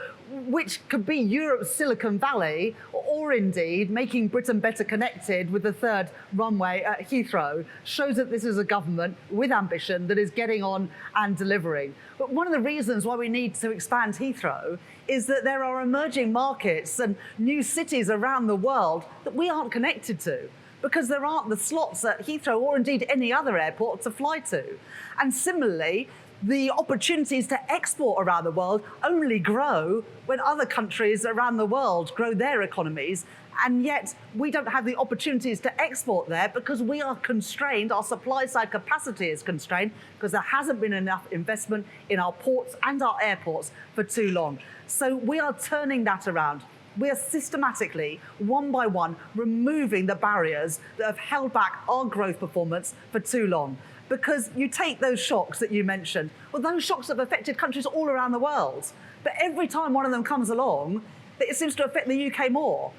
which could be Europe's Silicon Valley, or indeed making Britain better connected with the third runway at Heathrow, shows that this is a government with ambition that is getting on and delivering. But one of the reasons why we need to expand Heathrow is that there are emerging markets and new cities around the world that we aren't connected to, because there aren't the slots at Heathrow or indeed any other airport to fly to. And similarly, the opportunities to export around the world only grow when other countries around the world grow their economies, and yet we don't have the opportunities to export there because we are constrained, our supply side capacity is constrained because there hasn't been enough investment in our ports and our airports for too long. So we are turning that around. We are systematically, one by one, removing the barriers that have held back our growth performance for too long. Because you take those shocks that you mentioned, well, those shocks have affected countries all around the world. But every time one of them comes along, it seems to affect the UK more.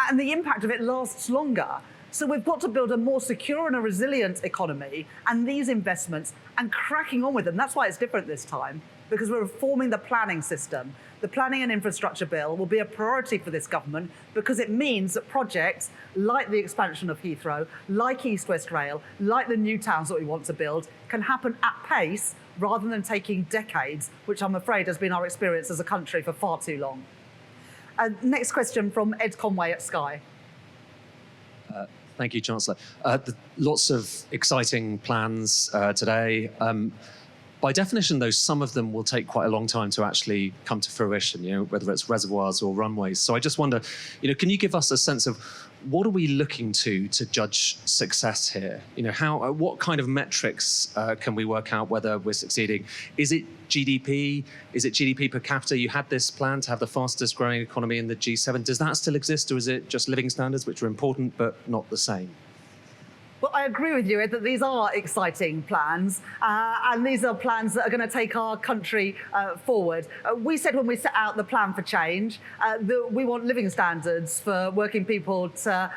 And the impact of it lasts longer. So we've got to build a more secure and a resilient economy and these investments and cracking on with them. That's why it's different this time, because we're reforming the planning system. The Planning and Infrastructure Bill will be a priority for this government because it means that projects like the expansion of Heathrow, like East West Rail, like the new towns that we want to build, can happen at pace rather than taking decades, which I'm afraid has been our experience as a country for far too long. Next question from Ed Conway at Sky. Thank you, Chancellor. Lots of exciting plans today. By definition, though, some of them will take quite a long time to actually come to fruition, whether it's reservoirs or runways. So I just wonder, can you give us a sense of what are we looking to judge success here? What kind of metrics can we work out whether we're succeeding? Is it GDP? Is it GDP per capita? You had this plan to have the fastest growing economy in the G7. Does that still exist, or is it just living standards, which are important but not the same? Well, I agree with you, Ed, that these are exciting plans, and these are plans that are going to take our country forward. We said when we set out the plan for change that we want living standards for working people to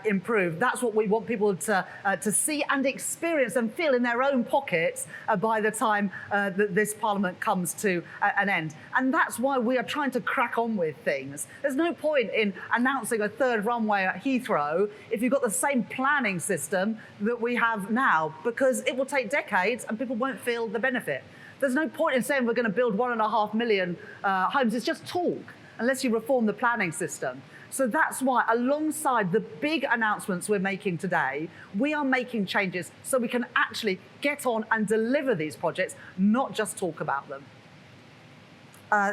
improve. That's what we want people to see and experience and feel in their own pockets by the time that this Parliament comes to an end. And that's why we are trying to crack on with things. There's no point in announcing a third runway at Heathrow if you've got the same planning system that we have now, because it will take decades and people won't feel the benefit. There's no point in saying we're going to build 1.5 million homes. It's just talk, unless you reform the planning system. So that's why, alongside the big announcements we're making today, we are making changes so we can actually get on and deliver these projects, not just talk about them.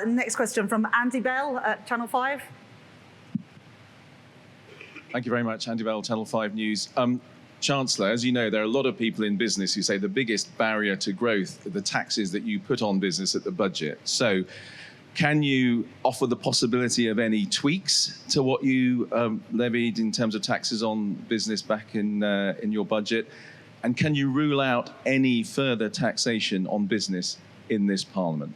Next question from Andy Bell at Channel 5. Thank you very much, Andy Bell, Channel 5 News. Chancellor, as you know, there are a lot of people in business who say the biggest barrier to growth are the taxes that you put on business at the budget. So can you offer the possibility of any tweaks to what you levied in terms of taxes on business back in your budget? And can you rule out any further taxation on business in this Parliament?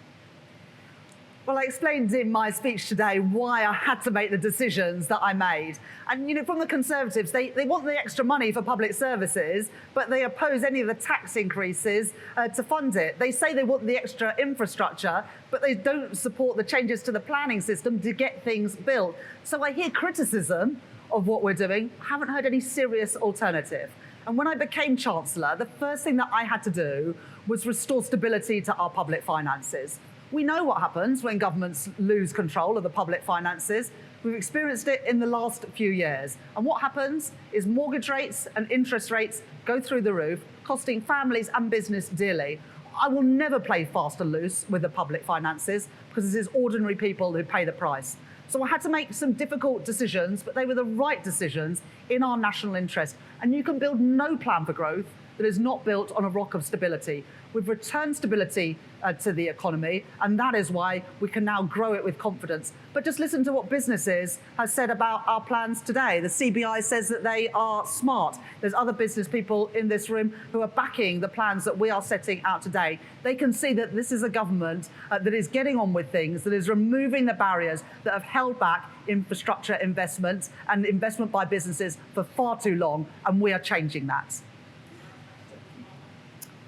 Well, I explained in my speech today why I had to make the decisions that I made. And, from the Conservatives, they want the extra money for public services, but they oppose any of the tax increases to fund it. They say they want the extra infrastructure, but they don't support the changes to the planning system to get things built. So I hear criticism of what we're doing. I haven't heard any serious alternative. And when I became Chancellor, the first thing that I had to do was restore stability to our public finances. We know what happens when governments lose control of the public finances. We've experienced it in the last few years. And what happens is mortgage rates and interest rates go through the roof, costing families and business dearly. I will never play fast and loose with the public finances because it is ordinary people who pay the price. So I had to make some difficult decisions, but they were the right decisions in our national interest. And you can build no plan for growth that is not built on a rock of stability. We've returned stability to the economy, and that is why we can now grow it with confidence. But just listen to what businesses have said about our plans today. The CBI says that they are smart. There's other business people in this room who are backing the plans that we are setting out today. They can see that this is a government that is getting on with things, that is removing the barriers that have held back infrastructure investment and investment by businesses for far too long, and we are changing that.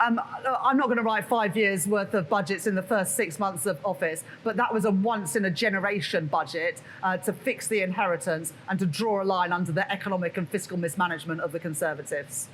I'm not going to write 5 years' worth of budgets in the first 6 months of office, but that was a once-in-a-generation budget to fix the inheritance and to draw a line under the economic and fiscal mismanagement of the Conservatives.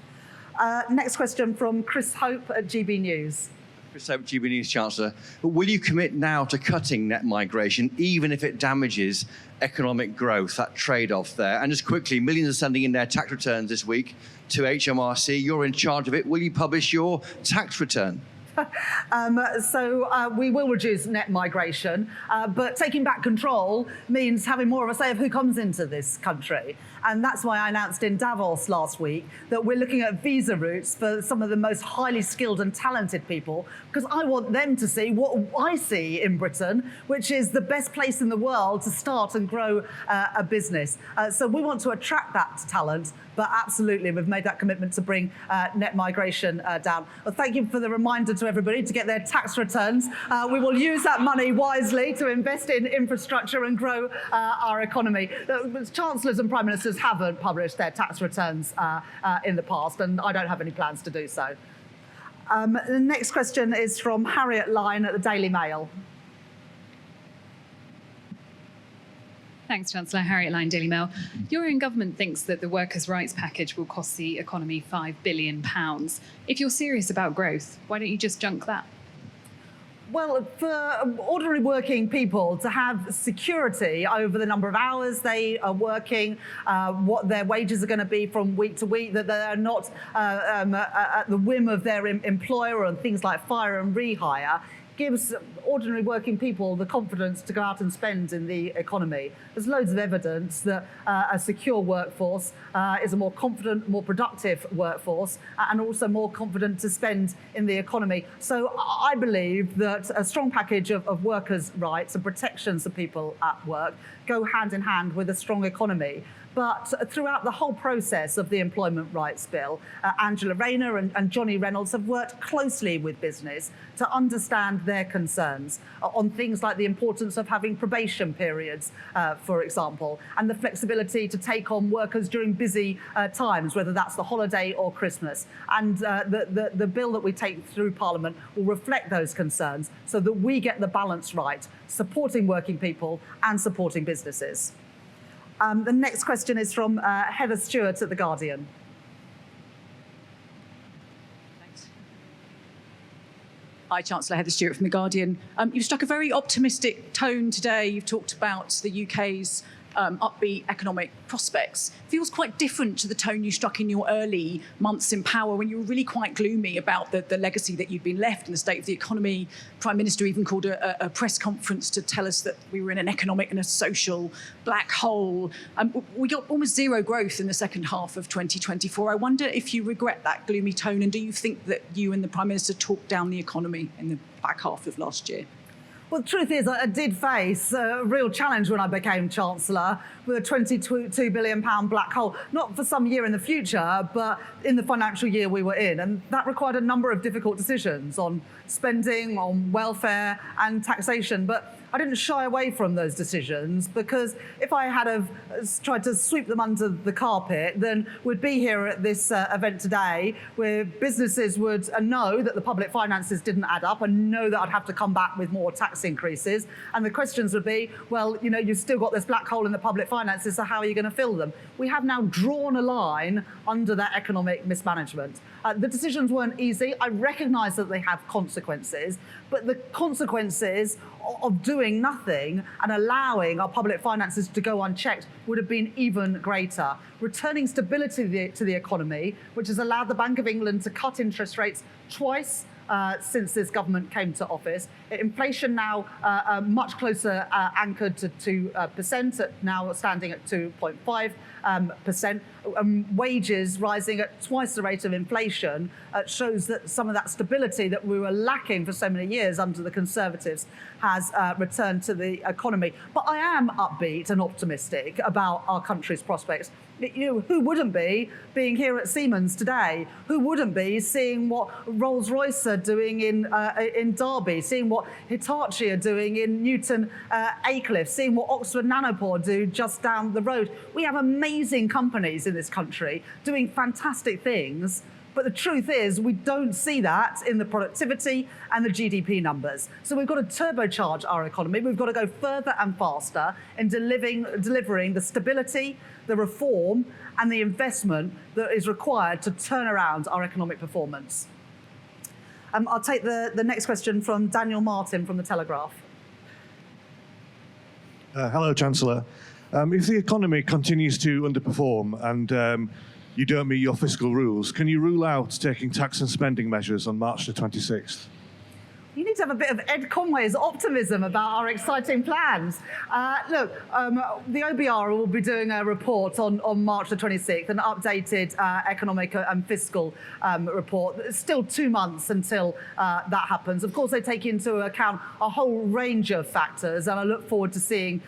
Next question from Chris Hope at GB News. Chris Hope, GB News, Chancellor. But will you commit now to cutting net migration, even if it damages economic growth, that trade-off there? And just quickly, millions are sending in their tax returns this week to HMRC. You're in charge of it. Will you publish your tax return? We will reduce net migration, but taking back control means having more of a say of who comes into this country. And that's why I announced in Davos last week that we're looking at visa routes for some of the most highly skilled and talented people, because I want them to see what I see in Britain, which is the best place in the world to start and grow a business. So we want to attract that talent, but absolutely we've made that commitment to bring net migration down. Well, thank you for the reminder to everybody to get their tax returns. We will use that money wisely to invest in infrastructure and grow our economy. Chancellors and Prime Ministers haven't published their tax returns in the past, and I don't have any plans to do so. The next question is from Harriet Lyne at the Daily Mail. Thanks, Chancellor. Harriet Lyne, Daily Mail. Your own government thinks that the workers' rights package will cost the economy £5 billion. If you're serious about growth, why don't you just junk that? Well, for ordinary working people to have security over the number of hours they are working, what their wages are going to be from week to week, that they're not at the whim of their employer on things like fire and rehire, gives ordinary working people the confidence to go out and spend in the economy. There's loads of evidence that a secure workforce is a more confident, more productive workforce, and also more confident to spend in the economy. So I believe that a strong package of workers' rights and protections of people at work go hand in hand with a strong economy. But throughout the whole process of the Employment Rights Bill, Angela Rayner and Johnny Reynolds have worked closely with business to understand their concerns on things like the importance of having probation periods, for example, and the flexibility to take on workers during busy times, whether that's the holiday or Christmas. And the bill that we take through Parliament will reflect those concerns so that we get the balance right, supporting working people and supporting businesses. The next question is from Heather Stewart at The Guardian. Thanks. Hi, Chancellor. Heather Stewart from The Guardian. You've struck a very optimistic tone today. You've talked about the UK's upbeat economic prospects. Feels quite different to the tone you struck in your early months in power when you were really quite gloomy about the legacy that you'd been left and the state of the economy. Prime Minister even called a press conference to tell us that we were in an economic and a social black hole. We got almost zero growth in the second half of 2024. I wonder if you regret that gloomy tone, and do you think that you and the Prime Minister talked down the economy in the back half of last year? Well, the truth is, I did face a real challenge when I became Chancellor with a £22 billion black hole, not for some year in the future, but in the financial year we were in. And that required a number of difficult decisions on spending, on welfare and taxation. But I didn't shy away from those decisions, because if I had have tried to sweep them under the carpet, then we'd be here at this event today where businesses would know that the public finances didn't add up and know that I'd have to come back with more tax increases. And the questions would be, well, you know, you've still got this black hole in the public finances, so how are you going to fill them? We have now drawn a line under that economic mismanagement. The decisions weren't easy. I recognise that they have consequences, but the consequences of doing nothing and allowing our public finances to go unchecked would have been even greater. Returning stability to the economy, which has allowed the Bank of England to cut interest rates twice since this government came to office. Inflation now much closer anchored to 2%, now standing at 2.5%. Wages rising at twice the rate of inflation shows that some of that stability that we were lacking for so many years under the Conservatives has returned to the economy. But I am upbeat and optimistic about our country's prospects. You know, who wouldn't be being here at Siemens today? Who wouldn't be seeing what Rolls-Royce are doing in Derby, seeing what Hitachi are doing in Newton Aycliffe, seeing what Oxford Nanopore do just down the road? We have amazing companies in this country doing fantastic things. But the truth is, we don't see that in the productivity and the GDP numbers. So we've got to turbocharge our economy. We've got to go further and faster in delivering the stability, the reform, and the investment that is required to turn around our economic performance. I'll take the next question from Daniel Martin from The Telegraph. Hello, Chancellor. If the economy continues to underperform and you don't meet your fiscal rules, can you rule out taking tax and spending measures on March the 26th? You need to have a bit of Ed Conway's optimism about our exciting plans. Look, the OBR will be doing a report on March the 26th, an updated economic and fiscal report. It's still 2 months until that happens. Of course, they take into account a whole range of factors, and I look forward to seeing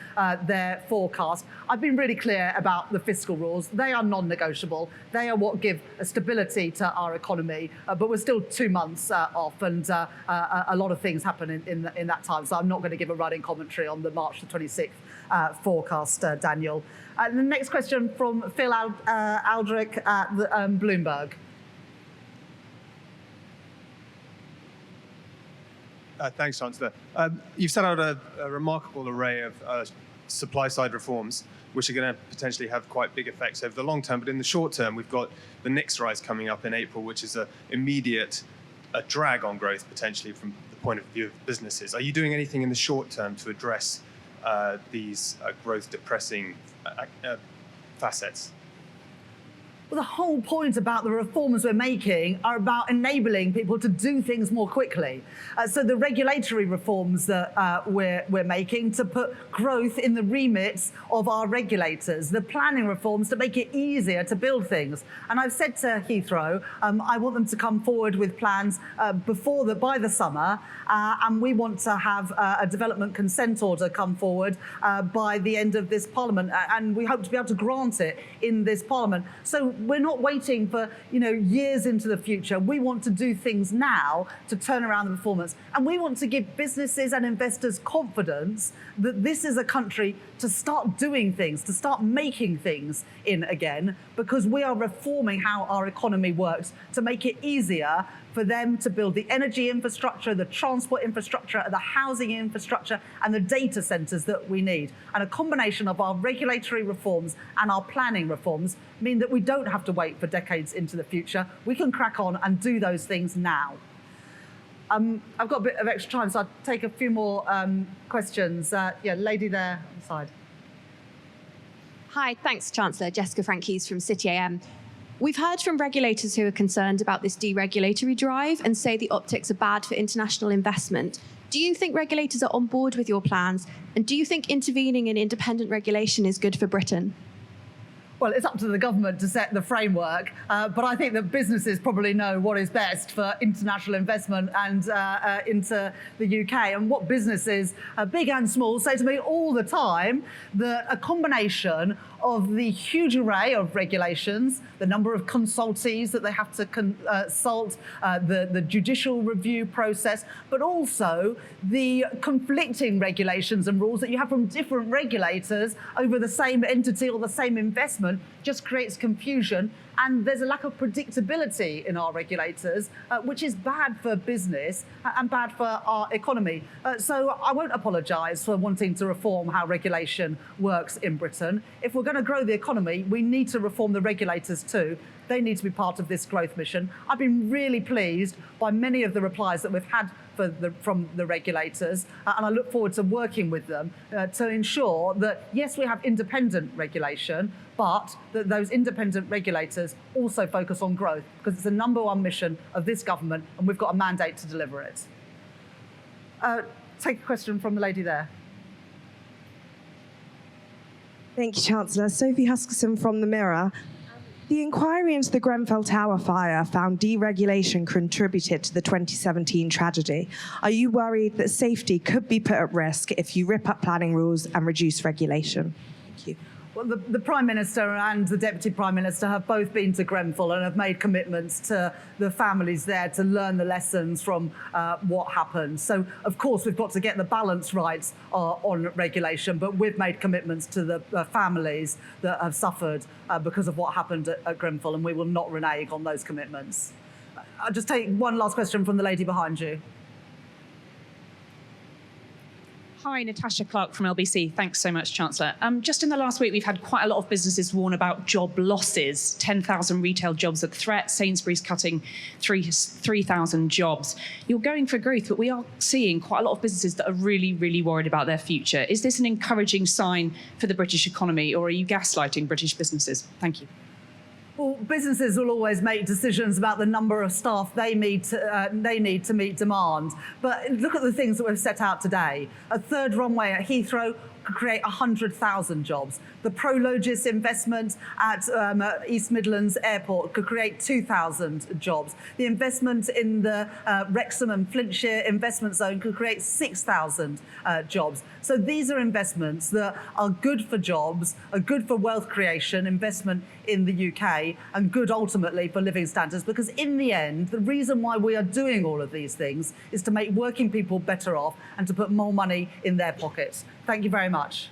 their forecast. I've been really clear about the fiscal rules. They are non-negotiable. They are what give stability to our economy, but we're still 2 months off, and a lot of things happen in that time, so I'm not going to give a running commentary on the March the 26th forecast, Daniel. The next question from Phil Aldrich at Bloomberg. Thanks, Chancellor. You've set out a remarkable array of supply-side reforms, which are going to potentially have quite big effects over the long term. But in the short term, we've got the NICS rise coming up in April, which is an immediate drag on growth, potentially, from the point of view of businesses. Are you doing anything in the short term to address these growth-depressing facets? Well, the whole point about the reforms we're making are about enabling people to do things more quickly. So the regulatory reforms that we're making to put growth in the remits of our regulators, the planning reforms to make it easier to build things. And I've said to Heathrow, I want them to come forward with plans by the summer, and we want to have a development consent order come forward by the end of this Parliament, and we hope to be able to grant it in this Parliament. So we're not waiting for years into the future. We want to do things now to turn around the performance, and we want to give businesses and investors confidence that this is a country to start doing things, to start making things in again, because we are reforming how our economy works to make it easier for them to build the energy infrastructure, the transport infrastructure, the housing infrastructure, and the data centres that we need. And a combination of our regulatory reforms and our planning reforms mean that we don't have to wait for decades into the future. We can crack on and do those things now. I've got a bit of extra time, so I'll take a few more questions. Lady there on the side. Hi, thanks, Chancellor. Jessica Frank-Hughes from City AM. We've heard from regulators who are concerned about this deregulatory drive and say the optics are bad for international investment. Do you think regulators are on board with your plans? And do you think intervening in independent regulation is good for Britain? Well, it's up to the government to set the framework, but I think that businesses probably know what is best for international investment and into the UK. And what businesses, big and small, say to me all the time that a combination of the huge array of regulations, the number of consultees that they have to consult, the judicial review process, but also the conflicting regulations and rules that you have from different regulators over the same entity or the same investment just creates confusion. And there's a lack of predictability in our regulators, which is bad for business and bad for our economy. So I won't apologise for wanting to reform how regulation works in Britain. If we're going to grow the economy, we need to reform the regulators too. They need to be part of this growth mission. I've been really pleased by many of the replies that we've had from the regulators, and I look forward to working with them to ensure that, yes, we have independent regulation, but that those independent regulators also focus on growth, because it's the #1 mission of this government, and we've got a mandate to deliver it. Take a question from the lady there. Thank you, Chancellor. Sophie Huskisson from The Mirror. The inquiry into the Grenfell Tower fire found deregulation contributed to the 2017 tragedy. Are you worried that safety could be put at risk if you rip up planning rules and reduce regulation? Thank you. Well, the Prime Minister and the Deputy Prime Minister have both been to Grenfell and have made commitments to the families there to learn the lessons from what happened. So, of course, we've got to get the balance right on regulation, but we've made commitments to the families that have suffered because of what happened at Grenfell, and we will not renege on those commitments. I'll just take one last question from the lady behind you. Hi, Natasha Clark from LBC. Thanks so much, Chancellor. Just in the last week, we've had quite a lot of businesses warn about job losses. 10,000 retail jobs at threat. Sainsbury's cutting 3,000 jobs. You're going for growth, but we are seeing quite a lot of businesses that are really, really worried about their future. Is this an encouraging sign for the British economy, or are you gaslighting British businesses? Thank you. Well, businesses will always make decisions about the number of staff they need to meet demand. But look at the things that we've set out today. A third runway at Heathrow could create 100,000 jobs. The Prologis investment at East Midlands Airport could create 2,000 jobs. The investment in the Wrexham and Flintshire investment zone could create 6,000 jobs. So these are investments that are good for jobs, are good for wealth creation, investment in the UK, and good ultimately for living standards. Because in the end, the reason why we are doing all of these things is to make working people better off and to put more money in their pockets. Thank you very much.